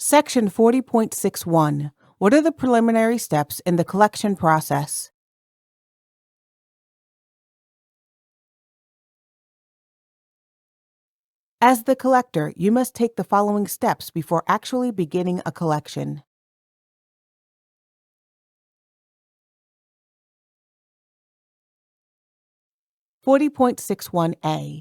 Section 40.61. What are the preliminary steps in the collection process? As the collector, you must take the following steps before actually beginning a collection. (40.61a).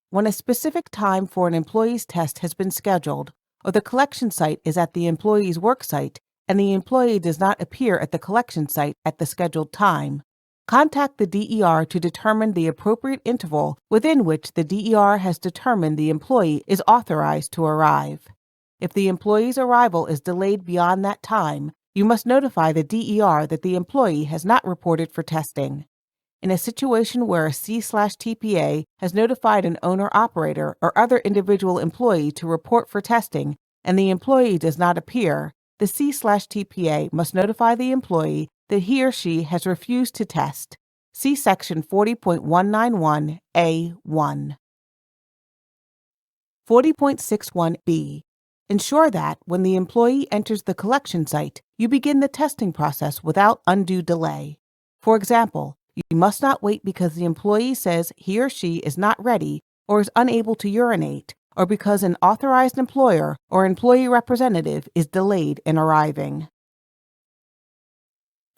When a specific time for an employee's test has been scheduled, or the collection site is at the employee's work site and the employee does not appear at the collection site at the scheduled time, contact the DER to determine the appropriate interval within which the DER has determined the employee is authorized to arrive. If the employee's arrival is delayed beyond that time, you must notify the DER that the employee has not reported for testing. In a situation where a C/TPA has notified an owner-operator or other individual employee to report for testing and the employee does not appear, the C/TPA must notify the employee that he or she has refused to test. See Section 40.191A1. 40.61b. Ensure that, when the employee enters the collection site, you begin the testing process without undue delay. For example, you must not wait because the employee says he or she is not ready or is unable to urinate, or because an authorized employer or employee representative is delayed in arriving.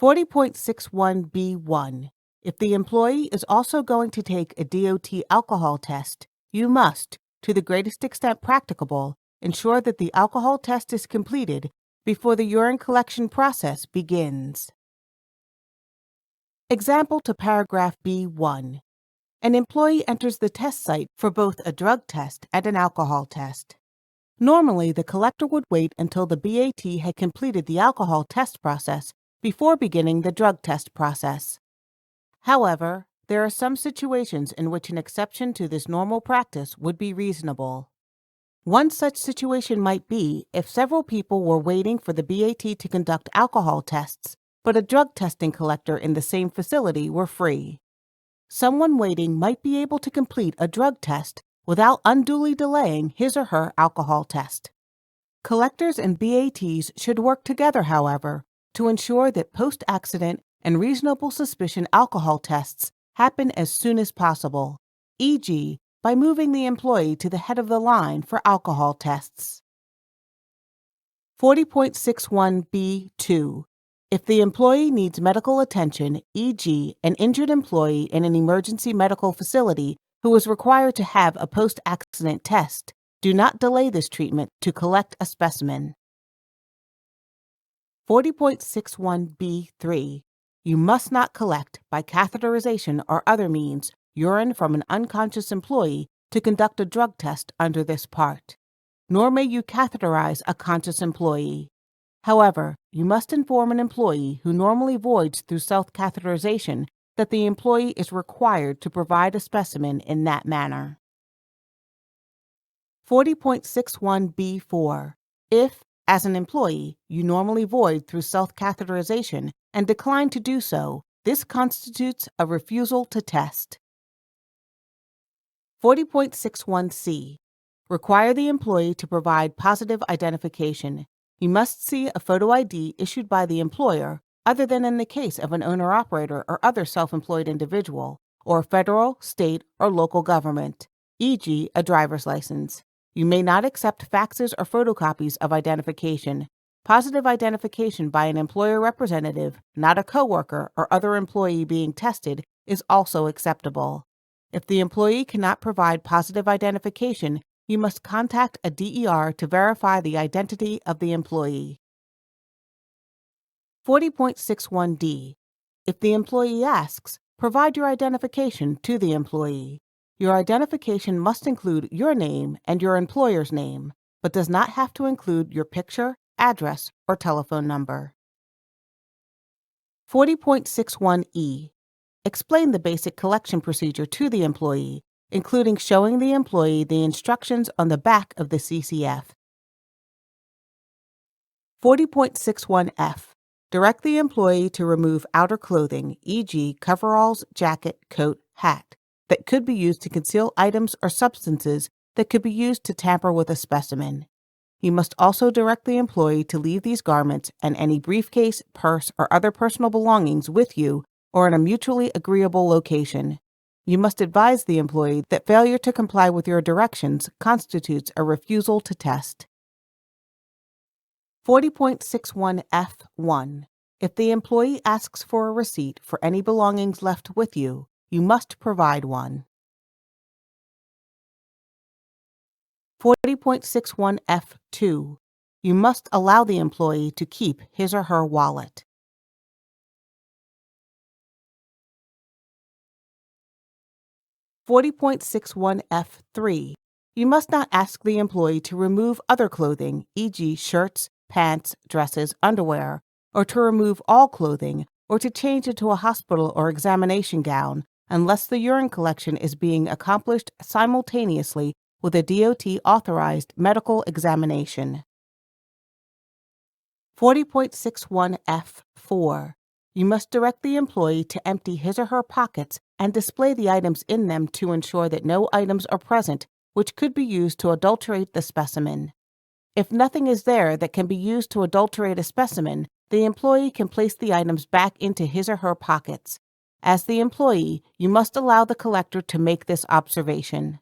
40.61b1. If the employee is also going to take a DOT alcohol test, you must, to the greatest extent practicable, ensure that the alcohol test is completed before the urine collection process begins. Example to paragraph B1. An employee enters the test site for both a drug test and an alcohol test. Normally, the collector would wait until the BAT had completed the alcohol test process before beginning the drug test process. However, there are some situations in which an exception to this normal practice would be reasonable. One such situation might be if several people were waiting for the BAT to conduct alcohol tests, but a drug testing collector in the same facility were free. Someone waiting might be able to complete a drug test without unduly delaying his or her alcohol test. Collectors and BATs should work together, however, to ensure that post-accident and reasonable suspicion alcohol tests happen as soon as possible, e.g., by moving the employee to the head of the line for alcohol tests. 40.61b2. If the employee needs medical attention, e.g., an injured employee in an emergency medical facility who is required to have a post-accident test, do not delay this treatment to collect a specimen. 40.61b3. You must not collect, by catheterization or other means, urine from an unconscious employee to conduct a drug test under this part. Nor may you catheterize a conscious employee. However, you must inform an employee who normally voids through self-catheterization that the employee is required to provide a specimen in that manner. 40.61b4. If, as an employee, you normally void through self-catheterization and decline to do so, this constitutes a refusal to test. 40.61c. Require the employee to provide positive identification. You must see a photo ID issued by the employer, other than in the case of an owner-operator or other self-employed individual, or federal, state, or local government, e.g., a driver's license. You may not accept faxes or photocopies of identification. Positive identification by an employer representative, not a coworker or other employee being tested, is also acceptable. If the employee cannot provide positive identification, you must contact a DER to verify the identity of the employee. 40.61d. If the employee asks, provide your identification to the employee. Your identification must include your name and your employer's name, but does not have to include your picture, address, or telephone number. 40.61e. Explain the basic collection procedure to the employee, including showing the employee the instructions on the back of the CCF. 40.61f. Direct the employee to remove outer clothing, e.g., coveralls, jacket, coat, hat, that could be used to conceal items or substances that could be used to tamper with a specimen. You must also direct the employee to leave these garments and any briefcase, purse, or other personal belongings with you or in a mutually agreeable location. You must advise the employee that failure to comply with your directions constitutes a refusal to test. 40.61F1. If the employee asks for a receipt for any belongings left with you, you must provide one. 40.61F2. You must allow the employee to keep his or her wallet. 40.61F3. You must not ask the employee to remove other clothing, e.g., shirts, pants, dresses, underwear, or to remove all clothing, or to change into a hospital or examination gown, unless the urine collection is being accomplished simultaneously with a DOT-authorized medical examination. 40.61F4. You must direct the employee to empty his or her pockets and display the items in them to ensure that no items are present which could be used to adulterate the specimen. If nothing is there that can be used to adulterate a specimen, the employee can place the items back into his or her pockets. As the employee, you must allow the collector to make this observation.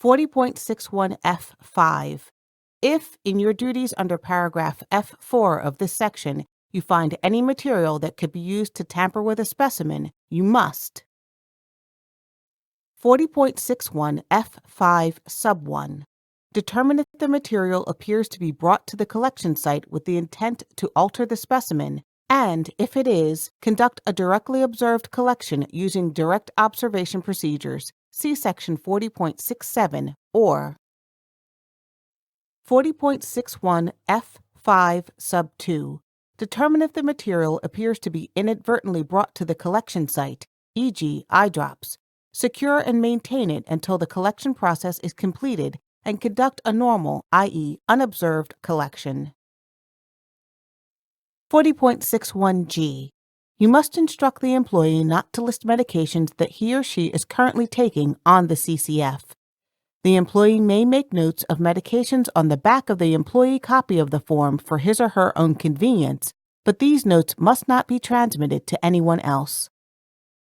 40.61F5. If, in your duties under paragraph F4 of this section, you find any material that could be used to tamper with a specimen, you must. 40.61F5 sub 1. Determine if the material appears to be brought to the collection site with the intent to alter the specimen, and, if it is, conduct a directly observed collection using direct observation procedures. See Section 40.67 or 40.61F5 sub 2. Determine if the material appears to be inadvertently brought to the collection site, e.g., eye drops. Secure and maintain it until the collection process is completed and conduct a normal, i.e., unobserved collection. 40.61G. You must instruct the employee not to list medications that he or she is currently taking on the CCF. The employee may make notes of medications on the back of the employee copy of the form for his or her own convenience, but these notes must not be transmitted to anyone else.